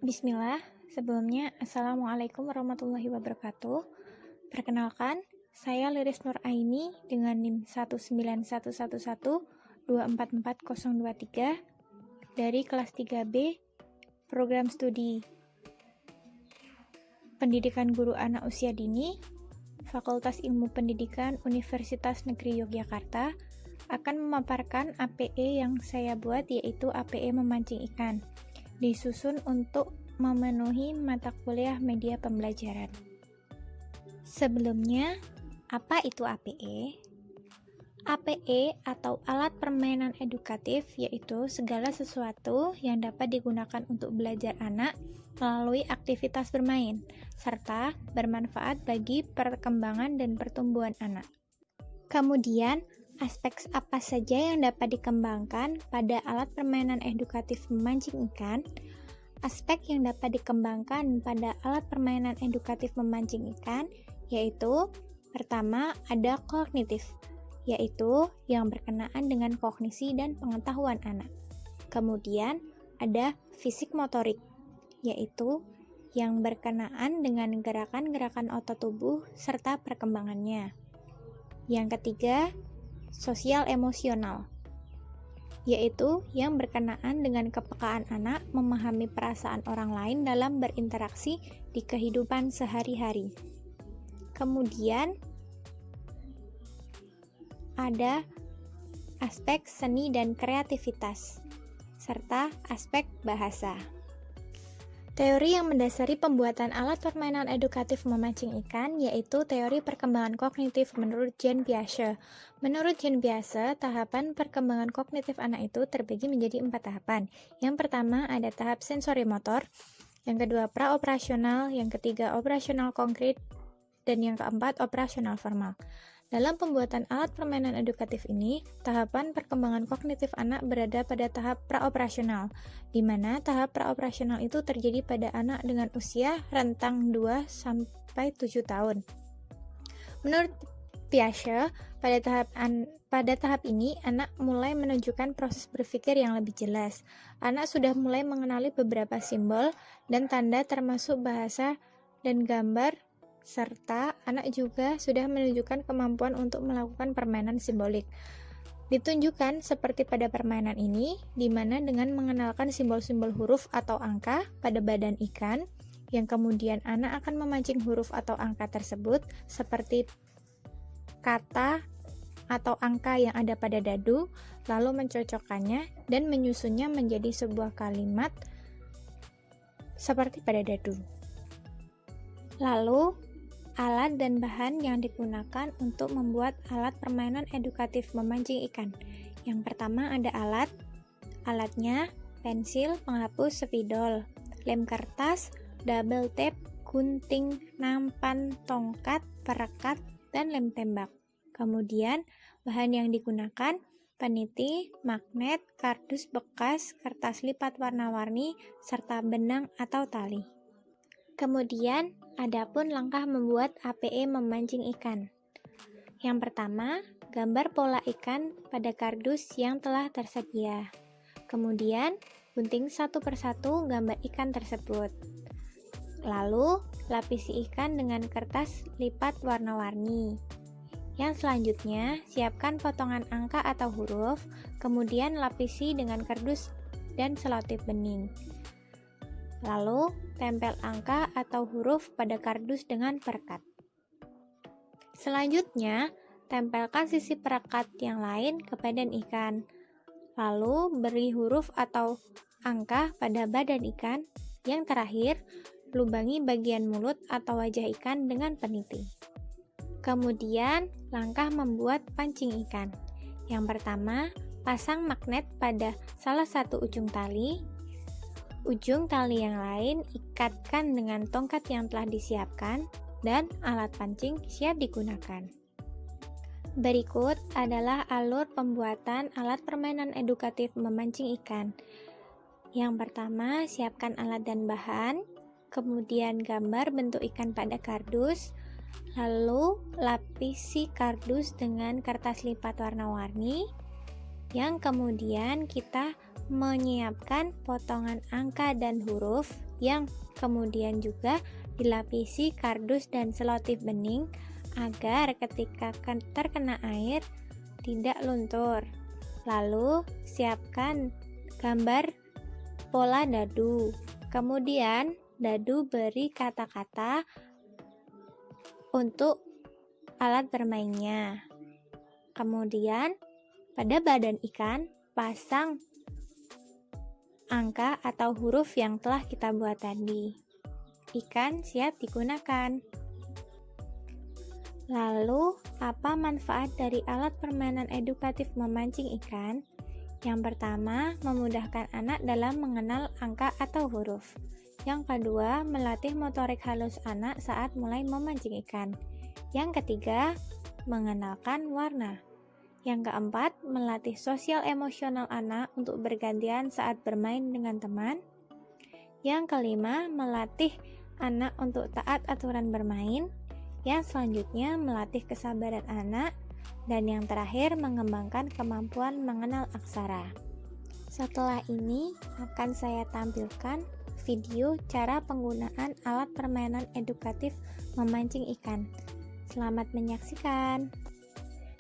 Bismillah, sebelumnya Assalamualaikum warahmatullahi wabarakatuh. Perkenalkan, saya Liris Nur Aini dengan NIM 19111244023 dari kelas 3B Program Studi Pendidikan Guru Anak Usia Dini, Fakultas Ilmu Pendidikan Universitas Negeri Yogyakarta akan memaparkan APE yang saya buat, yaitu APE memancing ikan, disusun untuk memenuhi mata kuliah media pembelajaran. Sebelumnya, apa itu APE? APE atau alat permainan edukatif yaitu segala sesuatu yang dapat digunakan untuk belajar anak melalui aktivitas bermain, serta bermanfaat bagi perkembangan dan pertumbuhan anak. Kemudian, aspek apa saja yang dapat dikembangkan pada alat permainan edukatif memancing ikan? Aspek yang dapat dikembangkan pada alat permainan edukatif memancing ikan yaitu pertama ada kognitif, yaitu yang berkenaan dengan kognisi dan pengetahuan anak. Kemudian ada fisik motorik, yaitu yang berkenaan dengan gerakan-gerakan otot tubuh serta perkembangannya. Yang ketiga, sosial emosional, yaitu yang berkenaan dengan kepekaan anak memahami perasaan orang lain dalam berinteraksi di kehidupan sehari-hari. Kemudian ada aspek seni dan kreativitas, serta aspek bahasa. Teori yang mendasari pembuatan alat permainan edukatif memancing ikan yaitu teori perkembangan kognitif menurut Jean Piaget. Menurut Jean Piaget, tahapan perkembangan kognitif anak itu terbagi menjadi 4 tahapan. Yang pertama ada tahap sensori motor, yang kedua praoperasional, yang ketiga operasional konkret, dan yang keempat operasional formal. Dalam pembuatan alat permainan edukatif ini, tahapan perkembangan kognitif anak berada pada tahap praoperasional, di mana tahap praoperasional itu terjadi pada anak dengan usia rentang 2-7 tahun. Menurut Piaget, pada tahap ini, anak mulai menunjukkan proses berpikir yang lebih jelas. Anak sudah mulai mengenali beberapa simbol dan tanda termasuk bahasa dan gambar, serta anak juga sudah menunjukkan kemampuan untuk melakukan permainan simbolik. Ditunjukkan seperti pada permainan ini, di mana dengan mengenalkan simbol-simbol huruf atau angka pada badan ikan, yang kemudian anak akan memancing huruf atau angka tersebut seperti kata atau angka yang ada pada dadu, lalu mencocokkannya dan menyusunnya menjadi sebuah kalimat seperti pada dadu. Lalu, alat dan bahan yang digunakan untuk membuat alat permainan edukatif memancing ikan. Yang pertama ada alatnya pensil, penghapus, spidol, lem kertas, double tape, gunting, nampan, tongkat, perekat, dan lem tembak. Kemudian bahan yang digunakan peniti, magnet, kardus bekas, kertas lipat warna-warni, serta benang atau tali. Kemudian, adapun langkah membuat APE memancing ikan. Yang pertama, gambar pola ikan pada kardus yang telah tersedia. Kemudian, gunting satu persatu gambar ikan tersebut. Lalu, lapisi ikan dengan kertas lipat warna-warni. Yang selanjutnya, siapkan potongan angka atau huruf, kemudian lapisi dengan kardus dan selotip bening. Lalu, tempel angka atau huruf pada kardus dengan perekat. Selanjutnya, tempelkan sisi perekat yang lain ke badan ikan. Lalu, beri huruf atau angka pada badan ikan. Yang terakhir, lubangi bagian mulut atau wajah ikan dengan peniti. Kemudian, langkah membuat pancing ikan. Yang pertama, pasang magnet pada salah satu ujung tali. Ujung tali yang lain ikatkan dengan tongkat yang telah disiapkan dan alat pancing siap digunakan. Berikut adalah alur pembuatan alat permainan edukatif memancing ikan. Yang pertama, siapkan alat dan bahan, kemudian gambar bentuk ikan pada kardus, lalu lapisi kardus dengan kertas lipat warna-warni, yang kemudian kita menyiapkan potongan angka dan huruf yang kemudian juga dilapisi kardus dan selotip bening agar ketika terkena air tidak luntur. Lalu siapkan gambar pola dadu. Kemudian dadu beri kata-kata untuk alat bermainnya. Kemudian pada badan ikan pasang angka atau huruf yang telah kita buat tadi. Ikan siap digunakan. Lalu, apa manfaat dari alat permainan edukatif memancing ikan? Yang pertama, memudahkan anak dalam mengenal angka atau huruf. Yang kedua, melatih motorik halus anak saat mulai memancing ikan. Yang ketiga, mengenalkan warna. Yang keempat, melatih sosial emosional anak untuk bergantian saat bermain dengan teman. Yang kelima, melatih anak untuk taat aturan bermain. Yang selanjutnya, melatih kesabaran anak. Dan yang terakhir, mengembangkan kemampuan mengenal aksara. Setelah ini, akan saya tampilkan video cara penggunaan alat permainan edukatif memancing ikan. Selamat menyaksikan.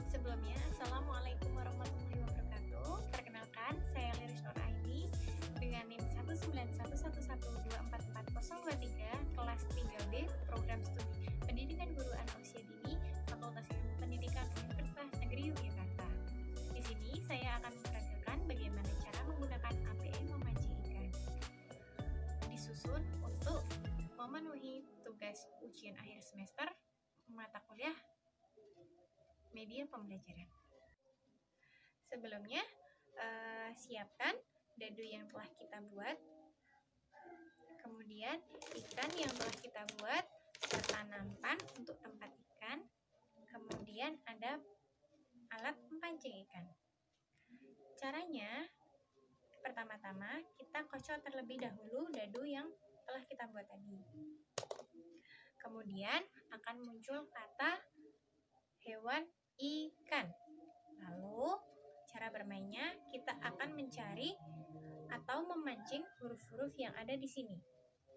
Sebelumnya, Assalamualaikum warahmatullahi wabarakatuh. Perkenalkan, saya Liris Nur Aini dengan NIM 19111244023 kelas 3B program studi Pendidikan Guru Anak Usia Dini Fakultas Ilmu Pendidikan Universitas Negeri Yogyakarta. Di sini saya akan memperagakan bagaimana cara menggunakan APM memancing ikan. Disusun untuk memenuhi tugas ujian akhir semester mata kuliah media pembelajaran. Sebelumnya, siapkan dadu yang telah kita buat, kemudian ikan yang telah kita buat, serta nampan untuk tempat ikan, kemudian ada alat memancing ikan. Caranya, pertama-tama kita kocok terlebih dahulu dadu yang telah kita buat tadi. Kemudian akan muncul kata hewan ikan. Lalu, cara bermainnya kita akan mencari atau memancing huruf-huruf yang ada di sini.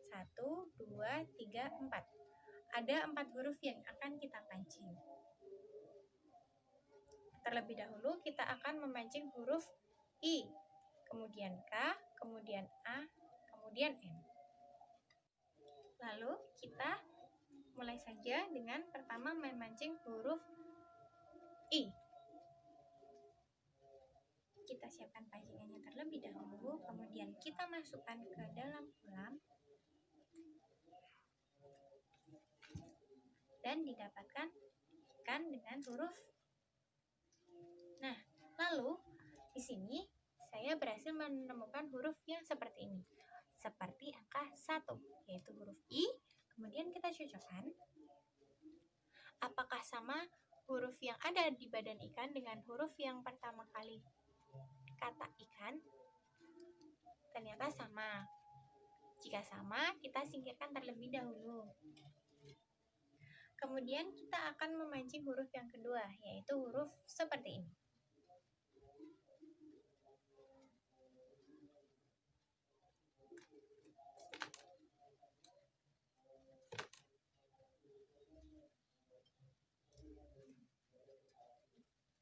1, 2, 3, 4. Ada 4 huruf yang akan kita pancing. Terlebih dahulu kita akan memancing huruf I, kemudian K, kemudian A, kemudian N. Lalu kita mulai saja dengan pertama memancing huruf I. Kita siapkan pancingannya terlebih dahulu, kemudian kita masukkan ke dalam kolam dan didapatkan ikan dengan huruf. Nah, lalu di sini saya berhasil menemukan huruf yang seperti ini, seperti angka 1, yaitu huruf I. Kemudian kita cocokkan apakah sama huruf yang ada di badan ikan dengan huruf yang pertama kali kata ikan. Ternyata sama. Jika sama, kita singkirkan terlebih dahulu. Kemudian kita akan memancing huruf yang kedua, yaitu huruf seperti ini.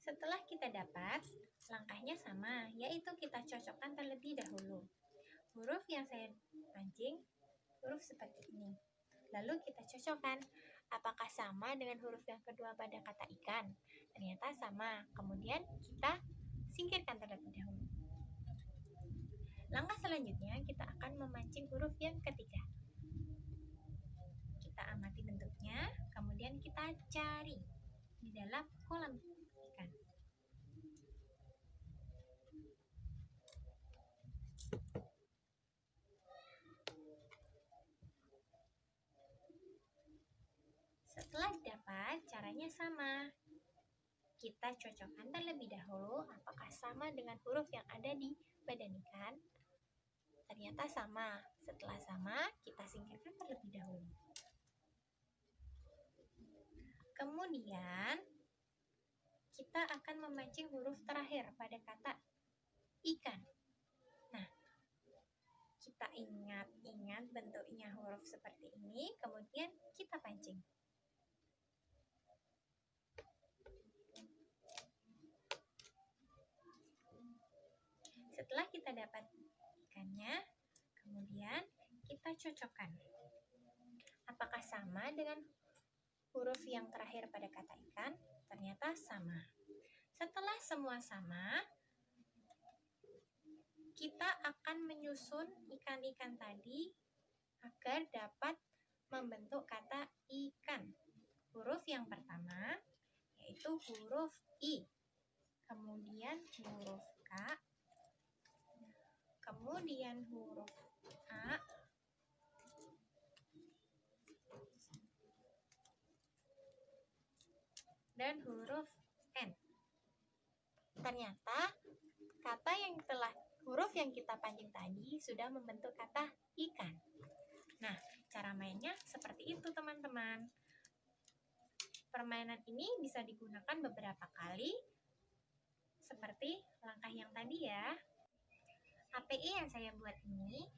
Setelah kita dapat, langkahnya sama, yaitu kita cocokkan terlebih dahulu. Huruf yang saya pancing, huruf seperti ini. Lalu kita cocokkan, apakah sama dengan huruf yang kedua pada kata ikan? Ternyata sama. Kemudian kita singkirkan terlebih dahulu. Langkah selanjutnya kita akan memancing huruf yang ketiga. Kita amati bentuknya, kemudian kita cari di dalam kolam ikan. Setelah dapat, caranya sama. Kita cocokkan terlebih dahulu apakah sama dengan huruf yang ada di badan ikan. Ternyata sama. Setelah sama, kita singkirkan terlebih dahulu. Kemudian, kita akan memancing huruf terakhir pada kata ikan. Nah, kita ingat bentuknya huruf seperti ini, kemudian kita pancing. Setelah kita dapat ikannya, kemudian kita cocokkan. Apakah sama dengan huruf yang terakhir pada kata ikan? Ternyata sama. Setelah semua sama, kita akan menyusun ikan-ikan tadi agar dapat membentuk kata ikan. Huruf yang pertama yaitu huruf I, kemudian huruf K, kemudian huruf A, dan huruf N. Ternyata huruf yang kita pancing tadi sudah membentuk kata ikan. Nah, cara mainnya seperti itu, teman-teman. Permainan ini bisa digunakan beberapa kali, seperti langkah yang tadi ya. API yang saya buat ini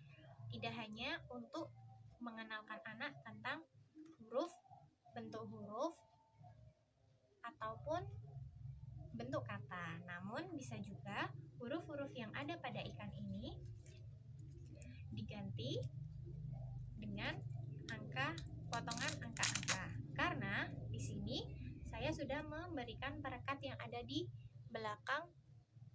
tidak hanya untuk mengenalkan anak tentang huruf, bentuk huruf, ataupun bentuk kata, namun bisa juga huruf-huruf yang ada pada ikan ini diganti dengan potongan angka-angka. Karena di sini saya sudah memberikan perekat yang ada di belakang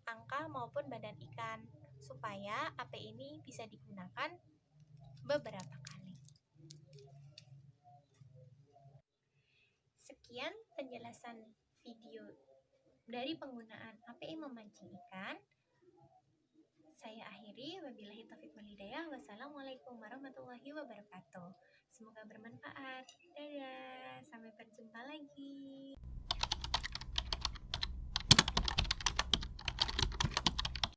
angka maupun badan ikan supaya API ini bisa digunakan beberapa kali. Sekian penjelasan video dari penggunaan API memancing ikan. Saya akhiri, wabillahi taufiq wal hidayah. Wassalamualaikum warahmatullahi wabarakatuh. Semoga bermanfaat. Dadah, sampai berjumpa lagi.